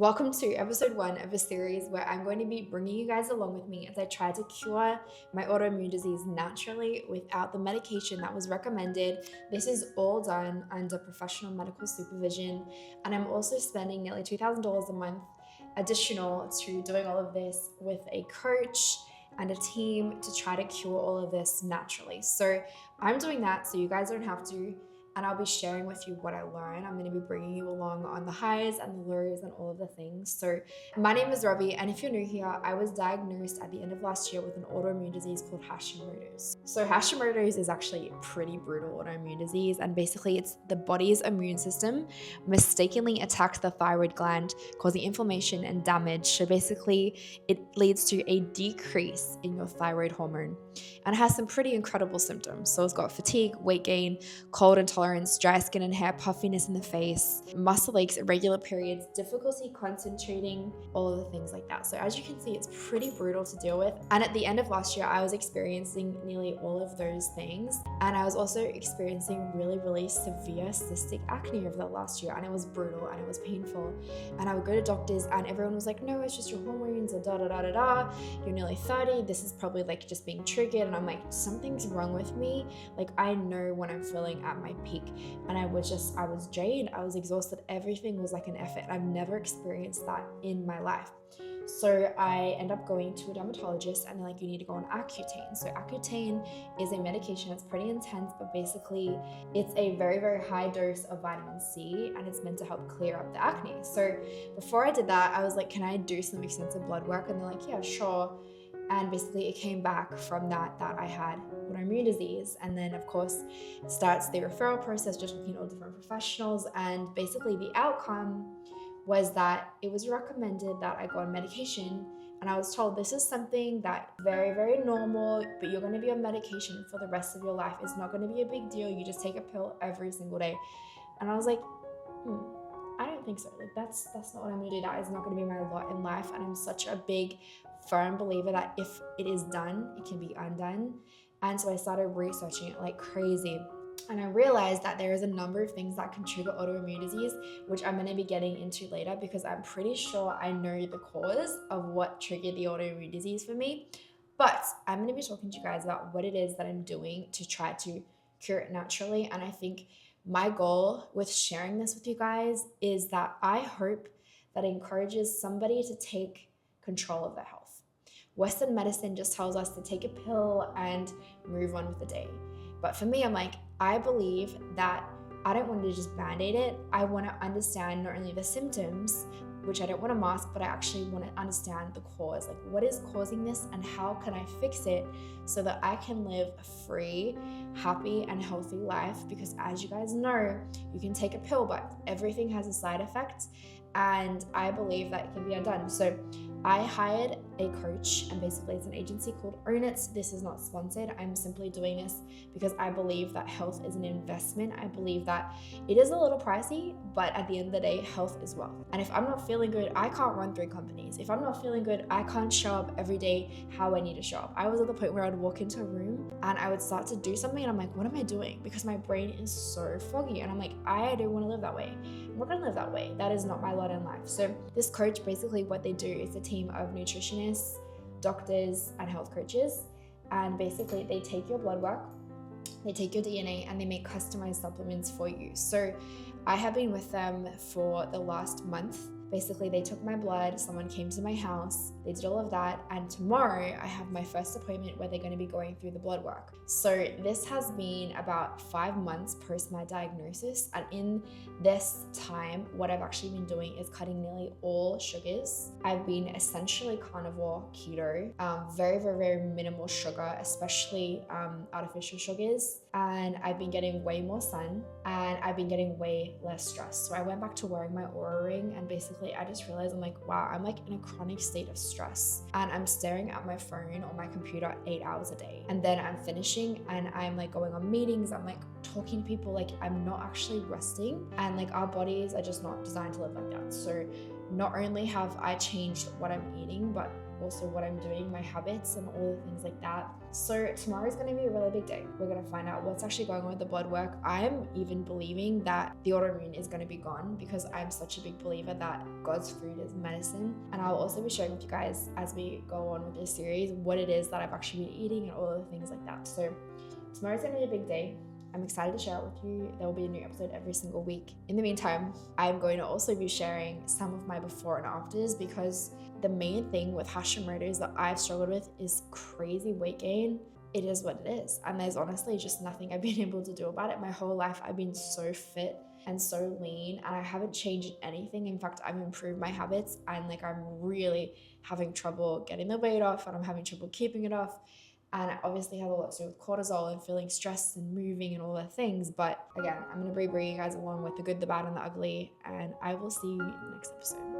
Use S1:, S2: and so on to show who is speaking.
S1: Welcome to episode 1 of a series where I'm going to be bringing you guys along with me as I try to cure my autoimmune disease naturally without the medication that was recommended. This is all done under professional medical supervision, and I'm also spending nearly $2,000 a month additional to doing all of this with a coach and a team to try to cure all of this naturally. So I'm doing that so you guys don't have to, and I'll be sharing with you what I learned. I'm going to be bringing you along on the highs and the lows and all of the things. So my name is Robbi, and if you're new here, I was diagnosed at the end of last year with an autoimmune disease called Hashimoto's. So Hashimoto's is actually a pretty brutal autoimmune disease, and basically it's the body's immune system mistakenly attacks the thyroid gland, causing inflammation and damage. So basically it leads to a decrease in your thyroid hormone, and it has some pretty incredible symptoms. So it's got fatigue, weight gain, cold intolerance, dry skin and hair, puffiness in the face, muscle aches, irregular periods, difficulty concentrating, all of the things like that. So as you can see, it's pretty brutal to deal with. And at the end of last year, I was experiencing nearly all of those things. And I was also experiencing really severe cystic acne over the last year. And it was brutal and it was painful. And I would go to doctors and everyone was like, no, it's just your hormones, or da. You're nearly 30. This is probably like just being triggered. And I'm like, something's wrong with me. Like, I know when I'm feeling at my peak, and I was drained, I was exhausted, everything was like an effort. I've never experienced that in my life. So I end up going to a dermatologist and they're like, you need to go on Accutane. So Accutane is a medication that's pretty intense, but basically it's a very high dose of vitamin C, and it's meant to help clear up the acne. So before I did that, I was like, can I do some extensive blood work? And they're like, yeah, sure. And basically it came back from that I had autoimmune disease. And then of course starts the referral process, just looking at all different professionals. And basically the outcome was that it was recommended that I go on medication. And I was told this is something that very normal, but you're going to be on medication for the rest of your life. It's not going to be a big deal. You just take a pill every single day. And I was like, I don't think so. Like that's not what I'm gonna do. That is not gonna be my lot in life. And I'm such a big, firm believer that if it is done, it can be undone. And so I started researching it like crazy. And I realized that there is a number of things that can trigger autoimmune disease, which I'm going to be getting into later, because I'm pretty sure I know the cause of what triggered the autoimmune disease for me. But I'm going to be talking to you guys about what it is that I'm doing to try to cure it naturally. And I think my goal with sharing this with you guys is that I hope that it encourages somebody to take control of their health. Western medicine just tells us to take a pill and move on with the day. But for me, I'm like, I believe that I don't want to just band-aid it. I want to understand not only the symptoms, which I don't want to mask, but I actually want to understand the cause. Like, what is causing this and how can I fix it so that I can live a free, happy, and healthy life? Because as you guys know, you can take a pill, but everything has a side effect. And I believe that it can be undone. So I hired a coach, and basically it's an agency called Own It. This is not sponsored. I'm simply doing this because I believe that health is an investment. I believe that it is a little pricey, but at the end of the day, health is wealth. And if I'm not feeling good, I can't run 3 companies. If I'm not feeling good, I can't show up every day how I need to show up. I was at the point where I'd walk into a room and I would start to do something and I'm like, what am I doing? Because my brain is so foggy and I'm like, I don't want to live that way. I'm not going to live that way. That is not my lot in life. So this coach, basically what they do is a team of nutritionists, doctors, and health coaches. And basically they take your blood work, they take your DNA, and they make customized supplements for you. So I have been with them for the last month. Basically, they took my blood, someone came to my house, they did all of that, and tomorrow I have my first appointment where they're going to be going through the blood work. So this has been about 5 months post my diagnosis, and in this time, what I've actually been doing is cutting nearly all sugars. I've been essentially carnivore, keto, very minimal sugar, especially artificial sugars, and I've been getting way more sun, and I've been getting way less stress. So I went back to wearing my Oura ring, and basically I just realized I'm like, wow, I'm like in a chronic state of stress, and I'm staring at my phone or my computer 8 hours a day, and then I'm finishing and I'm like going on meetings, I'm like talking to people, like I'm not actually resting, and like our bodies are just not designed to live like that. So not only have I changed what I'm eating, but also what I'm doing, my habits and all the things like that. So tomorrow is going to be a really big day. We're going to find out what's actually going on with the blood work. I'm even believing that the autoimmune is going to be gone, because I'm such a big believer that God's food is medicine. And I'll also be sharing with you guys as we go on with this series what it is that I've actually been eating and all the things like that. So tomorrow's going to be a big day. I'm excited to share it with you. There will be a new episode every single week. In the meantime, I'm going to also be sharing some of my before and afters, because the main thing with Hashimoto's that I've struggled with is crazy weight gain. It is what it is. And there's honestly just nothing I've been able to do about it. My whole life, I've been so fit and so lean, and I haven't changed anything. In fact, I've improved my habits, and I'm really having trouble getting the weight off, and I'm having trouble keeping it off. And it obviously has a lot to do with cortisol and feeling stressed and moving and all the things. But again, I'm going to be bringing you guys along with the good, the bad, and the ugly. And I will see you in the next episode.